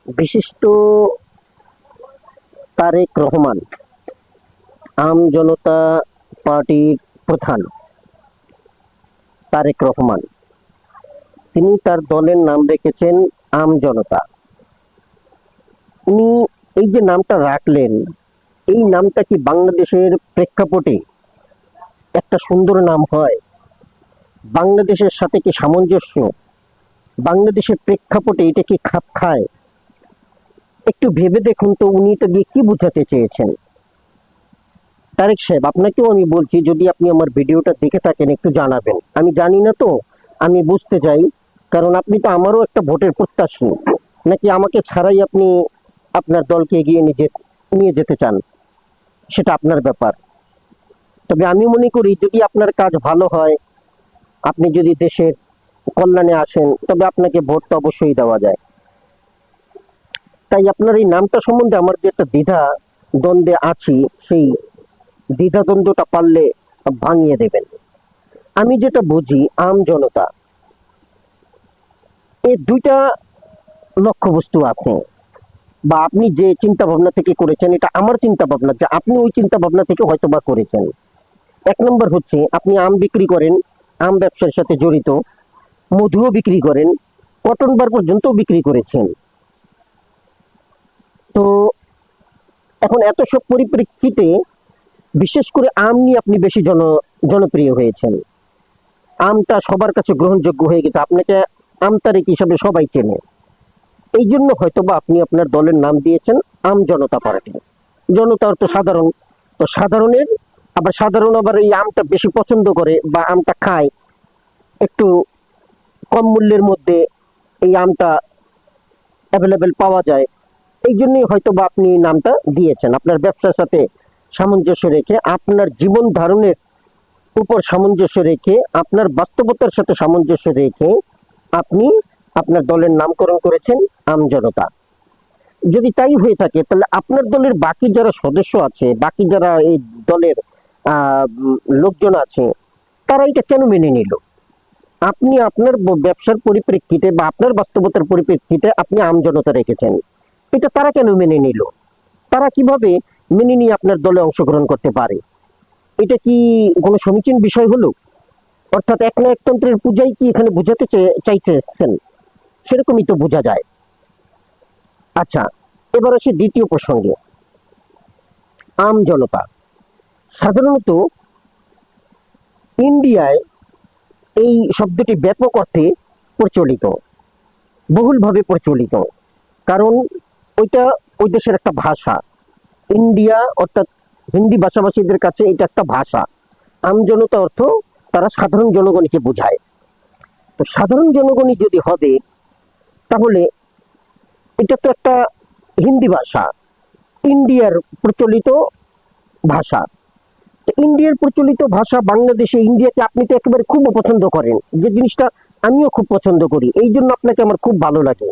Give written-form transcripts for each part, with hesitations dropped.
বিশিষ্ট তারেক রহমান, আম জনতা পার্টির প্রধান তারেক রহমান, তিনি তার দলের নাম রেখেছেন আম জনতা। উনি এই যে নামটা রাখলেন, এই নামটা কি বাংলাদেশের প্রেক্ষাপটে একটা সুন্দর নাম হয়? বাংলাদেশের সাথে কি সামঞ্জস্য? বাংলাদেশের প্রেক্ষাপটে এটা কি খাপ খায়? একটু ভেবে দেখুন তো, উনি তো গিয়ে কি বোঝাতে চেয়েছেন। তারেক সাহেব, আপনাকেও আমি বলছি, যদি আপনি আমার ভিডিওটা দেখে থাকেন একটু জানাবেন। আমি জানি না তো, আমি বুঝতে চাই, কারণ আপনি তো আমারও একটা ভোটের প্রত্যাশী। নাকি আমাকে ছাড়াই আপনি আপনার দলকে এগিয়ে নিয়ে যেতে চান, সেটা আপনার ব্যাপার। তবে আমি মনে করি, যদি আপনার কাজ ভালো হয়, আপনি যদি দেশের কল্যাণে আসেন, তবে আপনাকে ভোট তো অবশ্যই দেওয়া যায়। তাই আপনার এই নামটা সম্বন্ধে আমার যে একটা দ্বিধা দ্বন্দ্বে আছি, সেই দ্বিধাদ্বন্দ্বটা পারলে ভাঙিয়ে দেবেন। আমি যেটা বুঝি, আম জনতা, এই দুইটা লক্ষ্যবস্তু আছে, বা আপনি যে চিন্তা ভাবনা থেকে করেছেন, এটা আমার চিন্তা ভাবনা, যে আপনি ওই চিন্তা ভাবনা থেকে হয়তো বা করেছেন। এক নম্বর হচ্ছে, আপনি আম বিক্রি করেন, আম ব্যবসার সাথে জড়িত, মধুও বিক্রি করেন, কটন বার পর্যন্ত বিক্রি করেছেন। তো এখন এত সব পরিপ্রেক্ষিতে বিশেষ করে আম নিয়ে আপনি বেশি জনপ্রিয় হয়েছেন। আমটা সবার কাছে গ্রহণযোগ্য হয়ে গেছে, আপনাকে আম তারেক হিসাবে সবাই চেনে। এই জন্য হয়তোবা আপনি আপনার দলের নাম দিয়েছেন আম জনতা পার্টি। জনতা অর্থ সাধারণ, তো সাধারণের আবার সাধারণ আবার এই আমটা বেশি পছন্দ করে বা আমটা খায়, একটু কম মূল্যের মধ্যে এই আমটা অ্যাভেলেবেল পাওয়া যায়। এই জন্যই হয়তো বা আপনি নামটা দিয়েছেন, আপনার ব্যবসার সাথে সামঞ্জস্য রেখে, আপনার জীবন ধারণের উপর সামঞ্জস্য রেখে, আপনার বাস্তবতার সাথে সামঞ্জস্য রেখে আপনি আপনার দলের নামকরণ করেছেন আম জনতা। যদি তাই হয়ে থাকে, তাহলে আপনার দলের বাকি যারা সদস্য আছে, বাকি যারা এই দলের লোকজন আছে, তারা এটা কেন মেনে নিল? আপনি আপনার ব্যবসার পরিপ্রেক্ষিতে বা আপনার বাস্তবতার পরিপ্রেক্ষিতে আপনি আম জনতা রেখেছেন, এটা তারা কেন মেনে নিল? তারা কিভাবে মেনে নিয়ে আপনার দলে অংশগ্রহণ করতে পারে? এটা কি কোনো সমীচীন বিষয় হলো? অর্থাৎ এক না একতন্ত্রের পূজাই কি এখানে বোঝাতে চাইতেছেন? সেরকমই তো বোঝা যায়। আচ্ছা, এবার আসি দ্বিতীয় প্রসঙ্গে, আম জনতা। সাধারণত ইন্ডিয়ায় এই শব্দটি ব্যাপক অর্থে প্রচলিত, বহুলভাবে প্রচলিত, কারণ ওইটা ওই দেশের একটা ভাষা। ইন্ডিয়া অর্থাৎ হিন্দি ভাষাভাষীদের কাছে এটা একটা ভাষা। আম জনতা অর্থ তারা সাধারণ জনগণকে বোঝায়। তো সাধারণ জনগণই যদি হবে, তাহলে এটা তো একটা হিন্দি ভাষা, ইন্ডিয়ার প্রচলিত ভাষা। ইন্ডিয়ার প্রচলিত ভাষা বাংলাদেশে, ইন্ডিয়াকে আপনি তো একেবারে খুব পছন্দ করেন, যে জিনিসটা আমিও খুব পছন্দ করি। এই জন্য আপনাকে আমার খুব ভালো লাগে।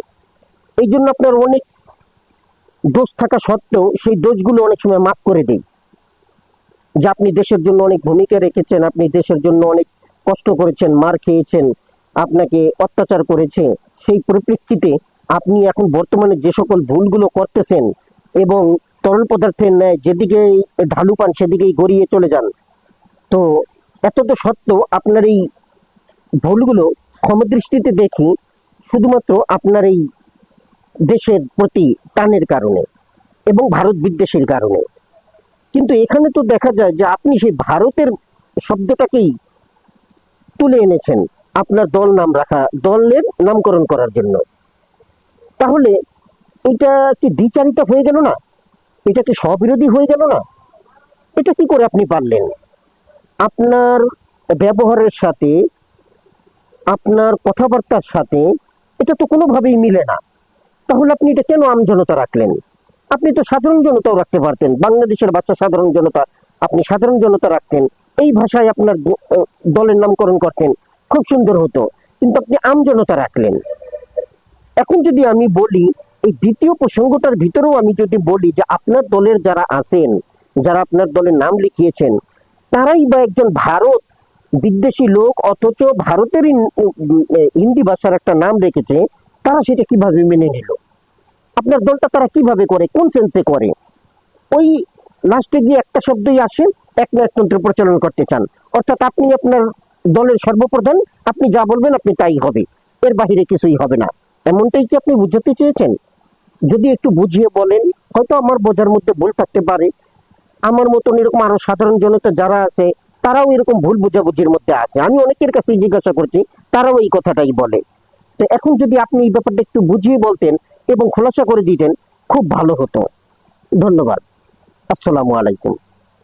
এই জন্য আপনার অনেক দোষ থাকা সত্ত্বেও সেই দোষগুলো অনেক সময় মাফ করে দেই, যে আপনি দেশের জন্য অনেক ভূমিকা রেখেছেন, আপনি দেশের জন্য অনেক কষ্ট করেছেন, মার খেয়েছেন, আপনাকে অত্যাচার করেছে। সেই পরিপ্রেক্ষিতে আপনি এখন বর্তমানে যে সকল ভুলগুলো করতেছেন, এবং তরল পদার্থের ন্যায় যেদিকে ঢালু পান সেদিকেই গড়িয়ে চলে যান, তো এত তো সত্ত্বেও আপনার এই ভুলগুলো সমদৃষ্টিতে দেখি শুধুমাত্র আপনার এই দেশের প্রতি টানের কারণে এবং ভারত বিদ্বেষের কারণে। কিন্তু এখানে তো দেখা যায় যে আপনি সেই ভারতের শব্দটাকেই তুলে এনেছেন আপনার দলের নামকরণ করার জন্য। তাহলে এটা কি দ্বিচারিতা হয়ে গেল না? এটা কি স্ববিরোধী হয়ে গেল না? এটা কি করে আপনি পারলেন? আপনার ব্যবহারের সাথে, আপনার কথাবার্তার সাথে এটা তো কোনোভাবেই মিলে না। তাহলে আপনি এটা কেন আম জনতা রাখলেন? আপনি তো সাধারণ জনতাও রাখতে পারতেন, বাংলাদেশের বাচ্চা সাধারণ জনতা, আপনি সাধারণ জনতা রাখতেন, এই ভাষায় আপনার দলের নামকরণ করতেন, খুব সুন্দর হতো। কিন্তু আপনি আম জনতা রাখলেন। এখন যদি আমি বলি, এই দ্বিতীয় প্রসঙ্গটার ভিতরেও আমি যদি বলি যে আপনার দলের যারা আছেন, যারা আপনার দলের নাম লিখিয়েছেন, তারাই বা একজন ভারত বিদ্বেষী লোক, অথচ ভারতেরই হিন্দি ভাষার একটা নাম রেখেছে, তারা সেটা কিভাবে মেনে নিল? আপনার দলটা তারা কিভাবে করে, কোন সেন্সে করে? ওই লাস্টে যে একটা শব্দই আসে, একনায়কতন্ত্র প্রচলন করতে চান, অর্থাৎ আপনি আপনার দলের সর্বপ্রধান, আপনি যা বলবেন আপনি তাই হবে, এর বাহিরে কিছুই হবে না। এমনটাই কি আপনি বুঝাতে চেয়েছেন? যদি একটু বুঝিয়ে বলেন, হয়তো আমার বোঝার মধ্যে ভুল থাকতে পারে। আমার মতন এরকম আরো সাধারণ জনতা যারা আছে, তারাও এরকম ভুল বুঝাবুঝির মধ্যে আছে। আমি অনেকের কাছে জিজ্ঞাসা করছি, তারাও এই কথাটাই বলে। তো এখন যদি আপনি এই ব্যাপারটা একটু বুঝিয়ে বলতেন এবং খোলাসা করে দিতেন, খুব ভালো হতো। ধন্যবাদ। আসসালামু আলাইকুম।